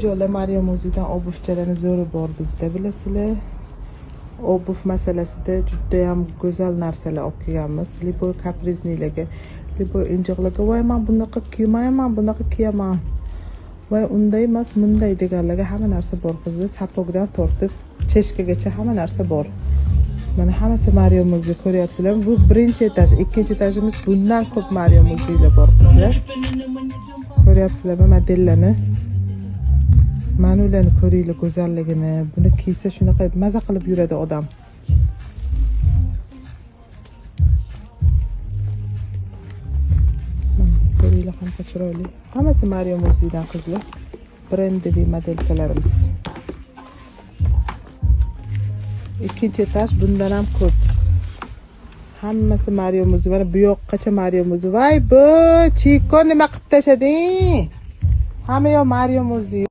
Jo'la Mario Muzidan obuvchalarni zo'ri bor bizda, bilasizlar. Obuv masalasida juda ham go'zal narsalar olib kelganmiz. Libo kapriznilarga, libo injiqlarga, voy men bunaqa kiymayman, bunaqa kiyaman. Voy unday emas, bunday deganlarga hamma narsa bor qizlar. Sapogdan tortib cheshkagacha hamma narsa bor. Mana hammasi Mario Muzi ko'ryapsizlar. Bu birinchi etaj, ikkinchi etajimiz bundan ko'p Mario Muzilar bor qizlar. Ko'ryapsizlarmi modellarni? Mana ularni ko'ringlar go'zalligini. Buni kiysa shunaqa maza qilib yuradi odam. Ko'ringlar qancha chiroyli. Hammasi Mario Muzidan qizlar. Brendli modelkalarimiz. Ikkinchi etaj bundan ham ko'p. Hammasi Mario Muzi. Mana bu yoqqacha Mario Muzi. Voy bu chiko nima qilib tashlading? Hamma yo Mario Muzi.